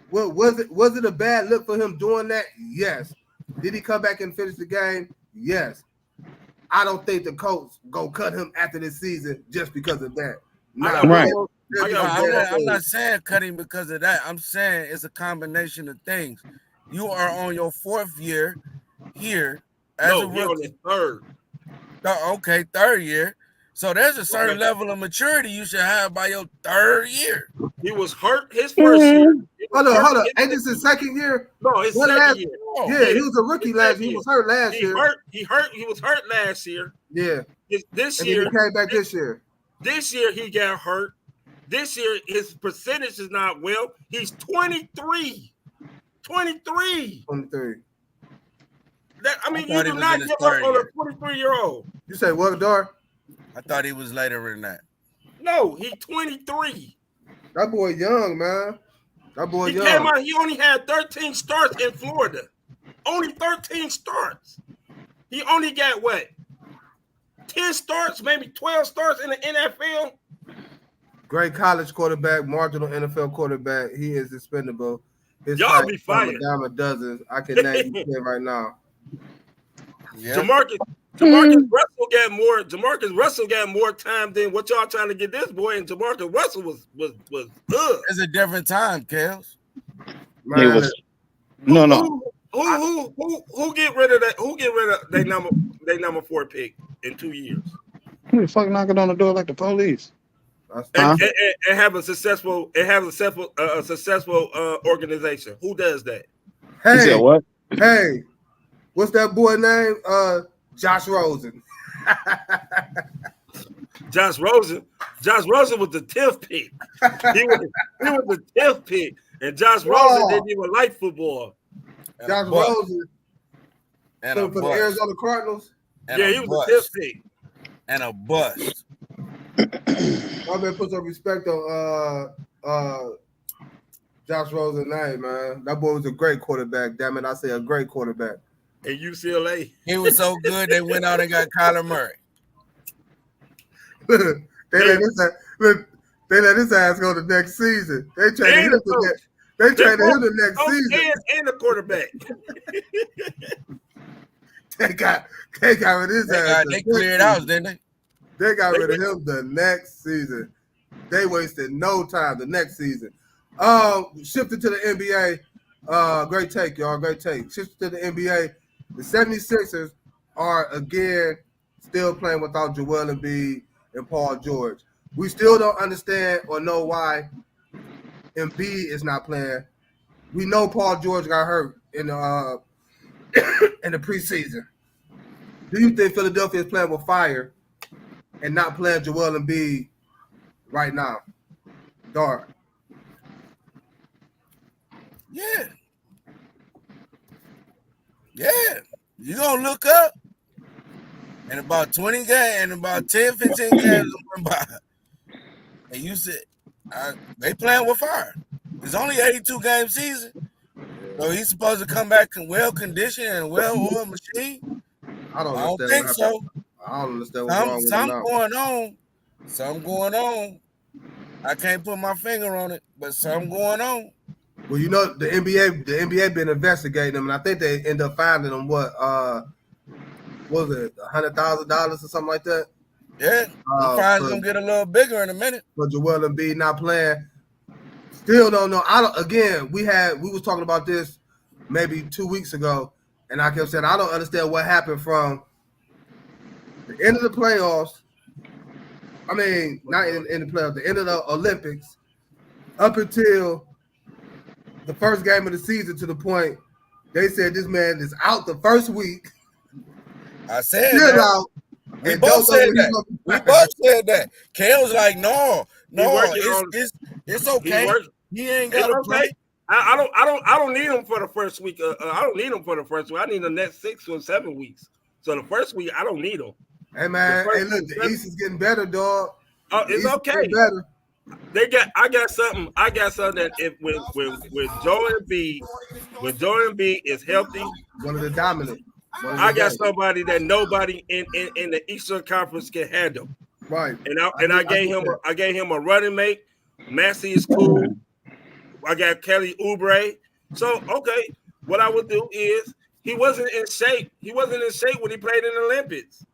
Well, was it a bad look for him doing that? Yes. Did he come back and finish the game? Yes. I don't think the coach go cut him after this season just because of that. Right. I'm not saying cut him because of that. I'm saying it's a combination of things. You are on your 4th year here as a rookie. On his 3rd. Okay, 3rd year. So there's a certain level of maturity you should have by your 3rd year. He was hurt his 1st year. Hold on. Ain't this his 2nd year? No, his 2nd year. Yeah, he was a rookie last year. He was hurt last year. He was hurt last year. Yeah. This year. He came back this year. This year he got hurt. This year his percentage is not well. He's 23. 23. You do not give up on a 23-year-old. You say what, Dar? I thought he was later than that. No, he's 23. That boy young, man. He came out, he only had 13 starts in Florida. Only 13 starts. He only got what? 10 starts, maybe 12 starts in the NFL. Great college quarterback, marginal NFL quarterback. He is expendable. Y'all be fired. Dozens. I can name you right now. Yeah. Jamarcus Russell got more time than what y'all trying to get this boy, and Jamarcus Russell was good. It's a different time, Kellz. No. Who get rid of that? Who get rid of their number 4 pick in 2 years? Who the fuck knocking on the door like the police? And have a successful organization. Who does that? Hey, you said what? Hey, what's that boy name? Josh Rosen. Josh Rosen was the 10th pick. He was the 10th pick, and Josh Rosen didn't even like football. Josh Rosen for the Arizona Cardinals. He was the 10th pick. And a bust. I'm gonna put some respect on Josh Rosen's name, man. That boy was a great quarterback. Damn it, I say a great quarterback. At UCLA. He was so good they went out and got Kyler Murray. They let his ass go the next season. They traded him the next season. And the quarterback. They got rid of his ass. They cleared out, didn't they? They got rid of him the next season. They wasted no time the next season. Shifting to the NBA. Great take, y'all. Great take. Shifting to the NBA. The 76ers are, again, still playing without Joel Embiid and Paul George. We still don't understand or know why Embiid is not playing. We know Paul George got hurt in the preseason. Do you think Philadelphia is playing with fire and not playing Joel Embiid right now? Dark. Yeah. Yeah. You're going to look up and about 20 games and about 10, 15 games went by. And you said, They playing with fire. It's only 82 game season, so he's supposed to come back in well conditioned and well-oiled machine. I don't think so. I don't understand what's wrong with him. Something going on. I can't put my finger on it, but something going on. Well, you know, the NBA been investigating him, and I think they end up finding him what was it, $100,000 or something like that? Yeah, the fine's gonna get a little bigger in a minute. But Joel Embiid not playing. Still don't know. We was talking about this maybe 2 weeks ago, and I kept saying I don't understand what happened from the end of the playoffs. I mean, not in the playoffs, the end of the Olympics, up until the first game of the season, to the point they said this man is out the first week. I said that. Out, we both said that. Kellz like, no, it's okay. He ain't got to play. I don't need him for the first week. I don't need him for the first week. I need the next 6 or 7 weeks. So the first week, I don't need him. Hey man, look, the East is getting better, dog. Oh, it's okay. Better. I got something that if when Joel Embiid is healthy, one of the dominant. I got somebody that nobody in the Eastern Conference can handle. Right. And I gave him a running mate. Massey is cool. I got Kelly Oubre. So okay, what I would do is he wasn't in shape. He wasn't in shape when he played in the Olympics.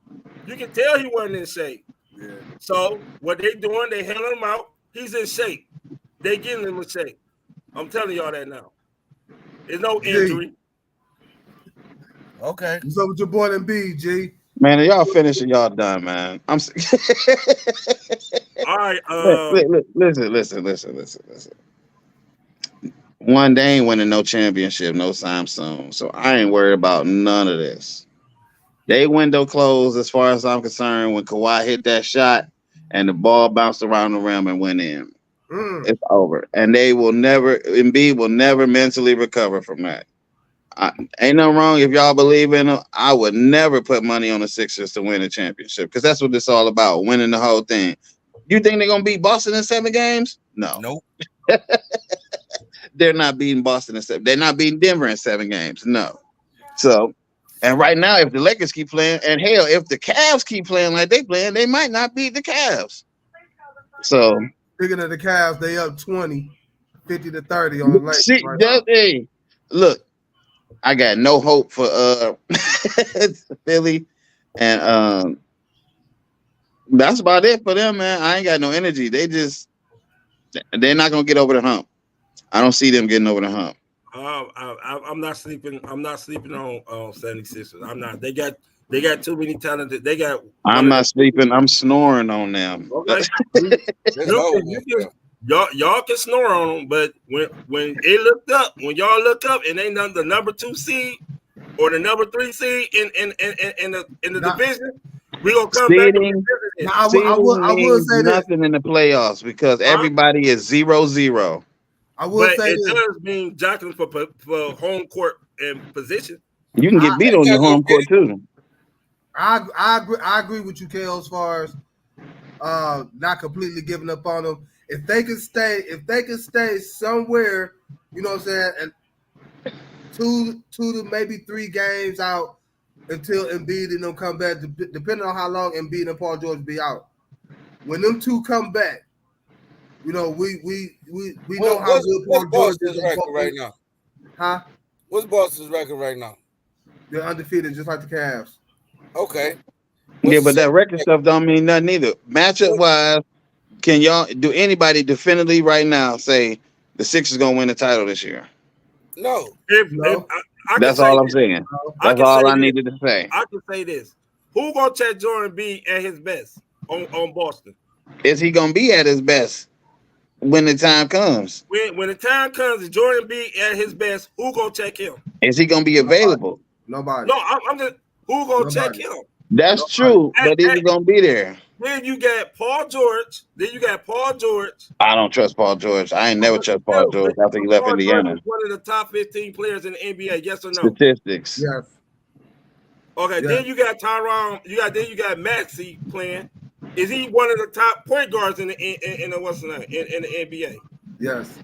You can tell he wasn't in shape. Yeah. So what they doing, they handling him out. He's in shape. They getting him in shape. I'm telling y'all that now. There's no injury. Okay. What's up with your boy Embiid, G? Man, y'all finishing, y'all done, man. I'm all right. Listen. One, they ain't winning no championship no time soon. So I ain't worried about none of this. They window closed as far as I'm concerned when Kawhi hit that shot and the ball bounced around the rim and went in. It's over. And Embiid will never mentally recover from that. Ain't nothing wrong if y'all believe in them. I would never put money on the Sixers to win a championship because that's what it's all about, winning the whole thing. You think they're going to beat Boston in 7 games? No. Nope. They're not beating Boston in 7. They're not beating Denver in 7 games. No. So, and right now, if the Lakers keep playing, and hell, if the Cavs keep playing like they playing, they might not beat the Cavs. So, speaking of the Cavs, they up 20, 50-30 on the Lakers. Hey, look, I got no hope for Philly, and that's about it for them, man. I ain't got no energy. They're not gonna get over the hump. I don't see them getting over the hump. I'm not sleeping. I'm not sleeping on 76ers. I'm not. They got too many talented. They got. I'm not sleeping. I'm snoring on them. Okay. Y'all can snore on them, but when y'all look up and they the number 2 seed or the number 3 seed in the division, we gonna come back. I will say nothing in the playoffs because everybody is 0-0. I will say it does mean jockeying for home court and position. You can get beat on your home court too. I agree with you, Kellz, as far as not completely giving up on them. If they can stay somewhere, you know what I'm saying, and 2 to maybe 3 games out until Embiid and them come back, depending on how long Embiid and Paul George be out. When them 2 come back, you know, we know how good Paul George is right now. Huh? What's Boston's record right now? They're undefeated, just like the Cavs. Okay. Yeah, but that record stuff don't mean nothing either. Matchup wise, do anybody definitively right now say the Sixers gonna win the title this year? No. That's all I'm saying. That's all I needed to say. I can say this. Who gonna check Jordan B at his best on Boston? Is he gonna be at his best when the time comes? When the time comes and Jordan B at his best, who gonna check him? Is he gonna be available? Nobody. No, I'm just who gonna check him? That's true, but is he gonna be there? Then you got Paul George. I don't trust Paul George. I ain't never trust Paul George after he left Indiana. One of the top 15 players in the NBA. Yes or no? Statistics. Yes. Okay. Yes. Then you got Tyrone. You got Maxey playing. Is he one of the top point guards in the what's the name in the NBA? Yes.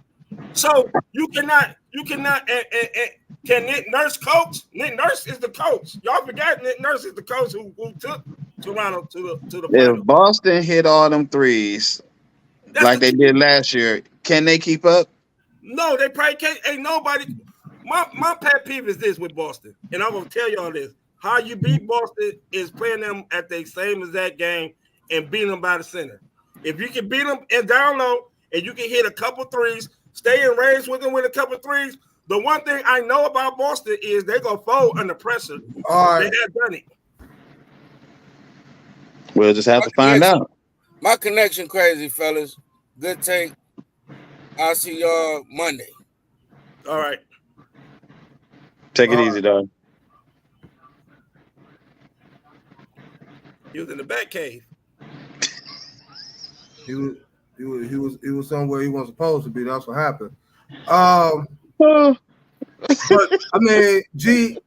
So you cannot. Can Nick Nurse coach? Nick Nurse is the coach. Y'all forgot Nick Nurse is the coach who took Toronto to the final. If Boston hit all them threes like they did last year, can they keep up? No, they probably can't. Ain't nobody. My pet peeve is this with Boston, and I'm gonna tell y'all this: how you beat Boston is playing them at the same exact game and beating them by the center. If you can beat them and down low, and you can hit a couple threes, stay in range with them with a couple threes. The one thing I know about Boston is they're gonna fold under pressure. All right. They have done it. We'll just have to find out. My connection crazy, fellas. Good take. I'll see y'all Monday. All right. Take it easy, dog. He was in the back cave. He was somewhere he wasn't supposed to be. That's what happened. But I mean, G,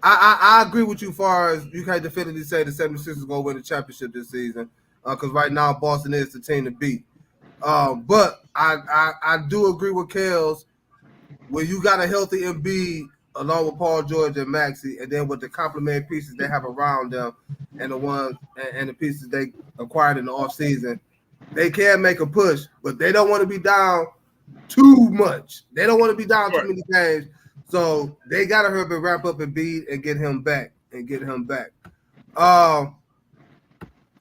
I agree with you as far as you can't definitively say the 76ers gonna win the championship this season. Because right now Boston is the team to beat. But I do agree with Kellz when you got a healthy Embiid along with Paul George and Maxey, and then with the complementary pieces they have around them and the ones and the pieces they acquired in the offseason, they can make a push, but they don't want to be down too much. They don't want to be down too many games. So they gotta hurry up and wrap up Embiid and get him back.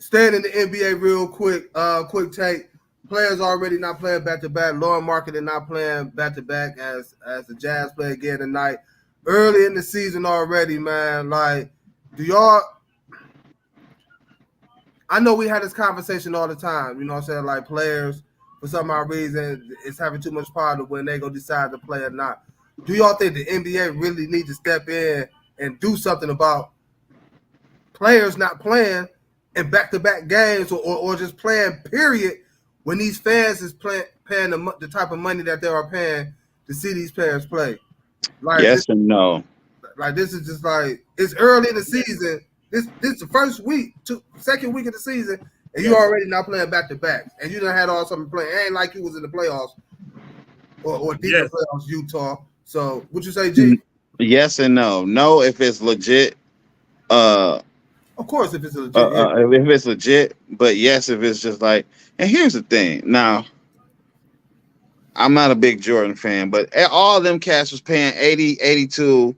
Staying in the NBA real quick, quick take. Players already not playing back-to-back. Lauren Marketing not playing back-to-back as the Jazz play again tonight. Early in the season already, man. Like, do y'all – I know we had this conversation all the time. You know what I'm saying? Like, players, for some odd reason, it's having too much power to when they go decide to play or not. Do y'all think the NBA really need to step in and do something about players not playing in back-to-back games or just playing, period, when these fans is paying the type of money that they are paying to see these players play? Like, yes and no. Like, this is just like, it's early in the season. This is the first week, second week of the season, and you already not playing back-to-back. And you done had all something playing. It ain't like you was in the playoffs or deep in the playoffs, Utah. So, what you say, G? Yes and no. No, if it's legit. Of course, if it's legit. If it's legit, but yes, if it's just like, and here's the thing. Now, I'm not a big Jordan fan, but all of them cats was paying 80, 82,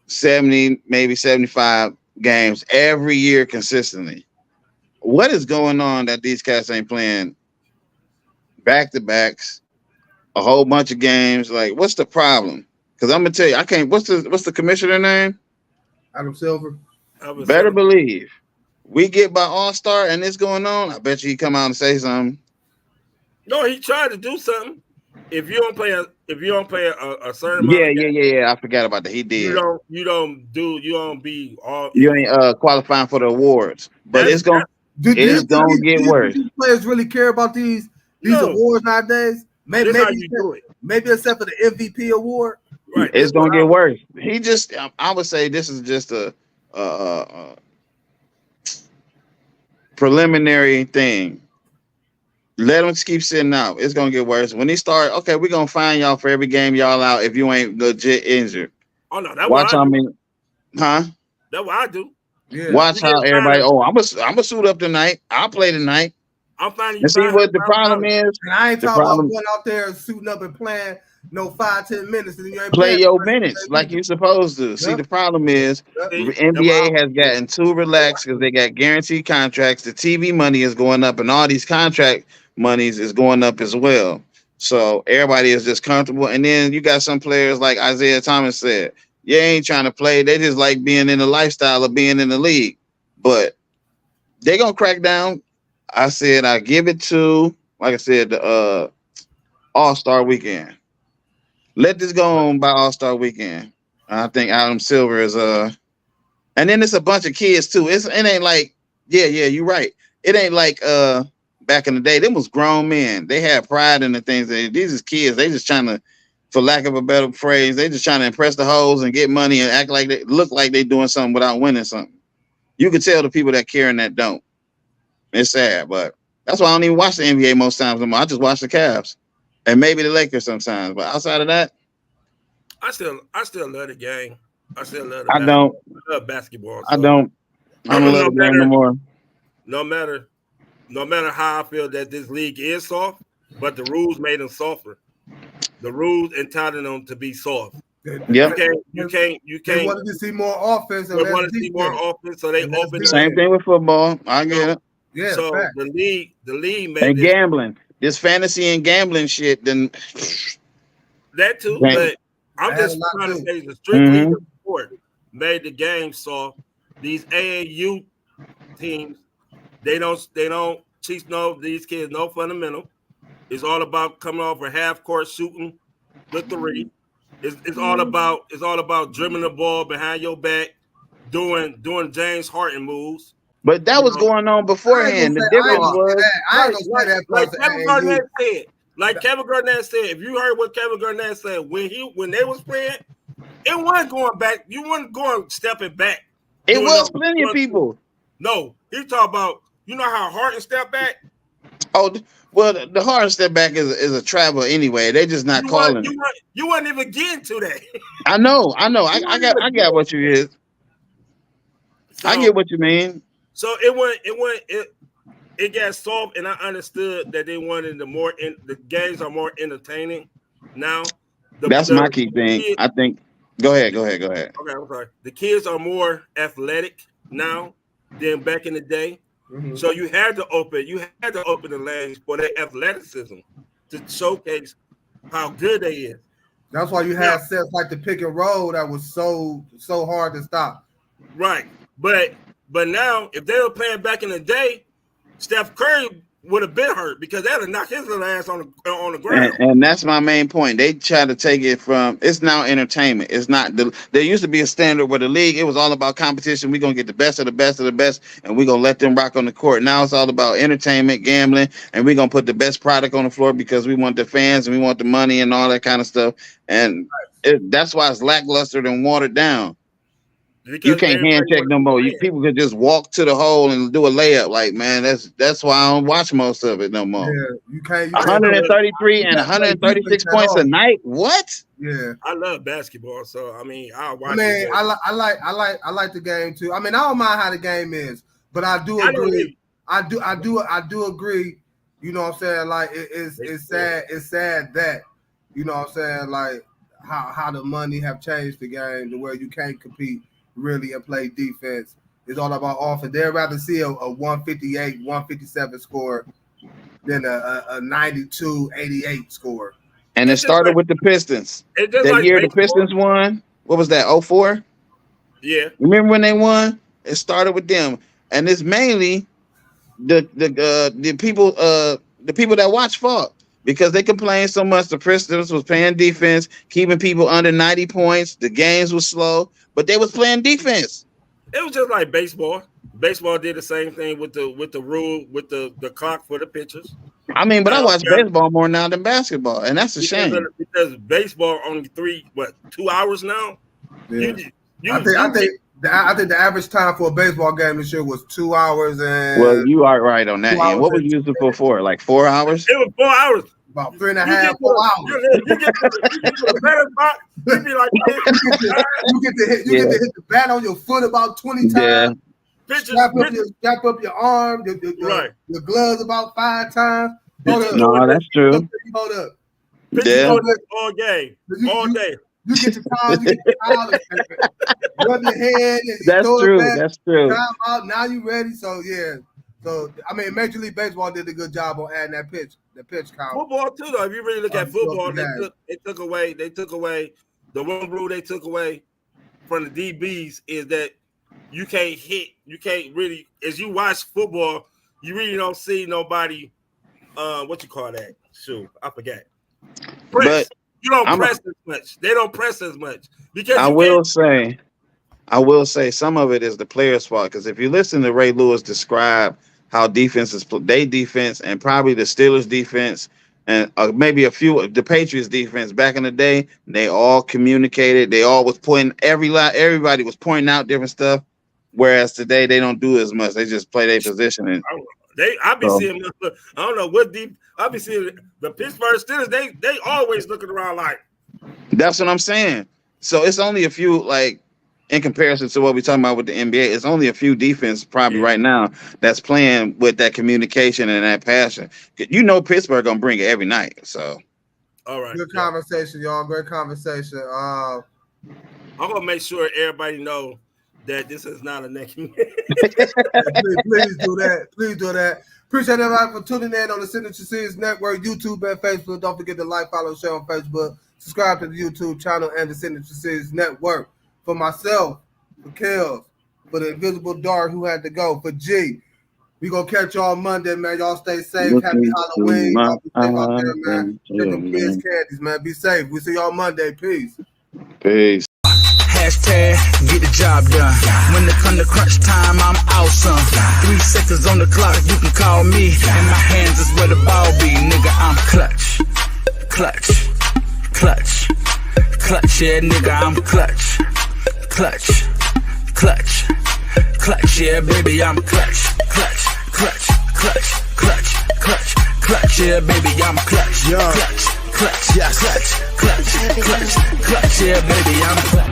70, maybe 75 games every year consistently. What is going on that these cats ain't playing back-to-backs, a whole bunch of games? Like, what's the problem? Because I'm gonna tell you, I can't. What's the commissioner name? Adam Silver. Better believe we get by All-Star and this going on. I bet you he come out and say something. No, he tried to do something. If you don't play a certain amount of games, yeah. I forgot about that. He did. You don't be all. You ain't qualifying for the awards, but it's gonna get worse. Do players really care about these awards nowadays? Maybe except for the MVP award. Right. It's gonna get worse. He just, I would say, this is just a preliminary thing. Let them keep sitting out. It's gonna get worse. When they start, okay, we're gonna fine y'all for every game y'all out if you ain't legit injured. Oh no, that's watch how many, huh? That's what I do. Yeah. Watch how everybody. I'm a suit up tonight. I'll play tonight. I'm finding you. And see what the problem is. And I ain't talking about going out there and suiting up and playing 5-10 minutes. And you ain't play your minutes like you're supposed to. See, the problem is the NBA has gotten too relaxed because they got guaranteed contracts. The TV money is going up, and all these contract monies is going up as well. So everybody is just comfortable. And then you got some players like Isaiah Thomas said, you ain't trying to play. They just like being in the lifestyle of being in the league. But they're going to crack down. I said I give it to, like I said, the All-Star Weekend. Let this go on by All-Star Weekend. I think Adam Silver is and then it's a bunch of kids too. It ain't like, you're right. It ain't like back in the day. Them was grown men. They had pride in the things. These is kids. They just trying to, for lack of a better phrase, they just trying to impress the hoes and get money and act like they look like they doing something without winning something. You can tell the people that care and that don't. It's sad, but that's why I don't even watch the NBA most times anymore. I just watch the Cavs and maybe the Lakers sometimes. But outside of that, I still love the game. I still love I don't. I love basketball. I don't love the game no more. No matter how I feel that this league is soft, but the rules made them softer. The rules entitled them to be soft. Yeah. You can't. They wanted to see more offense. They want to see more offense, so they open. Same thing with football. I get it. Yeah. So fact. the league made and gambling. This fantasy and gambling shit. Then that too. But I'm just trying to say the strictly sport made the game soft. These AAU teams, they don't teach these kids no fundamental. It's all about coming off a half court shooting the three. It's all about dribbling the ball behind your back, doing James Harden moves. But that was going on beforehand. The difference was I ain't gonna say that. Like Kevin Garnett said, if you heard what Kevin Garnett said when they was playing, it wasn't going back. You weren't going stepping back. It was plenty of people. No, he talking about, you know how Harden stepped back? Oh, well, the Harden step back is a travel anyway. They just not calling it. You weren't even getting to that. I know. I got what you is. So, I get what you mean. So it got soft, and I understood that they wanted the games are more entertaining now. That's my key thing. Kids, I think. Go ahead. Okay, I'm sorry. The kids are more athletic now than back in the day. Mm-hmm. So you had to open the lanes for their athleticism to showcase how good they is. That's why you had sets like the pick and roll that was so hard to stop. Right, but now if they were playing back in the day, Steph Curry would have been hurt because that would knock his little ass on the ground. And that's my main point. They try to take it from, it's now entertainment. It's not there used to be a standard where the league, it was all about competition. We're gonna get the best of the best of the best, and we're gonna let them rock on the court. Now it's all about entertainment, gambling, and we're gonna put the best product on the floor because we want the fans and we want the money and all that kind of stuff. And that's why it's lackluster and watered down. Because you can't hand check no more. People could just walk to the hole and do a layup. Like, man, that's why I don't watch most of it no more. Yeah, you can't. 133 and 136 points a night. What? Yeah, I love basketball, so I mean, I'll watch. I like the game too. I mean, I don't mind how the game is, but I do agree. I do agree. You know what I'm saying? Like, it's sad. It's sad that, you know what I'm saying, like how the money have changed the game to where you can't compete really and play defense. It's all about offense. They'd rather see a 158, 157 score than a 92, 88 score. And it started with the Pistons. That year the Pistons won. What was that, 04? Yeah. Remember when they won? It started with them. And it's mainly the people that watch fault. Because they complained so much, the Pistons was playing defense, keeping people under 90 points. The games were slow, but they was playing defense. It was just like baseball. Baseball did the same thing with the rule, with the clock for the pitchers. I mean, but I watch baseball more now than basketball, and that's a shame. Because baseball only 2 hours now. Yeah. I think the average time for a baseball game this year was 2 hours and. Well, you are right on that. And what was you used to for? Like 4 hours? It was 4 hours. About 3.5, 4 hours. You get the better spot. You be like, you get to hit the bat on your foot about 20 times. Yeah. Strap up your arm, your gloves about 5 times. No, that's true. Hold up. Yeah. All day. You get the call, rub your head. That's true. That's true. Time out, now you ready. So yeah. So I mean, Major League Baseball did a good job on adding that pitch count. Football too, though. If you really look at football, they took away the one rule they took away from the DBs is that you can't hit. You can't really, as you watch football, you really don't see nobody. What you call that? Shoot, I forgot. Press. You don't press as much. They don't press as much because I will say some of it is the player's fault. Because if you listen to Ray Lewis describe how defenses, they defense, and probably the Steelers defense, and maybe a few the Patriots defense back in the day, they all communicated. They all was pointing everybody was pointing out different stuff. Whereas today they don't do as much. They just play their position and I be seeing. I don't know what deep. I be seeing the Pittsburgh Steelers. They always looking around like. That's what I'm saying. So it's only a few, like, in comparison to what we're talking about with the NBA, it's only a few defense probably right now that's playing with that communication and that passion. You know, Pittsburgh gonna bring it every night. So, all right, good conversation, y'all. Great conversation. I'm gonna make sure everybody know that this is not a naked. please do that. Please do that. Appreciate everybody for tuning in on the Signature Series Network, YouTube, and Facebook. Don't forget to like, follow, share on Facebook. Subscribe to the YouTube channel and the Signature Series Network. For myself, for Kellz, for the Invisible Dart who had to go, for G. We gonna catch y'all Monday, man. Y'all stay safe. Happy Halloween. Y'all be safe out there, man. Take them kids candies, man. Be safe. We see y'all Monday. Peace. Peace. Hashtag get the job done. When it come to crunch time, I'm awesome. 3 seconds on the clock, you can call me. In my hands is where the ball be, nigga. I'm clutch, clutch, clutch, clutch. Yeah, nigga, I'm clutch, clutch, clutch, clutch. Yeah, baby, I'm clutch, clutch, clutch, clutch, clutch, clutch, clutch. Yeah, baby, I'm clutch, clutch, clutch, yeah, clutch, clutch, clutch, clutch. Yeah, baby, I'm clutch.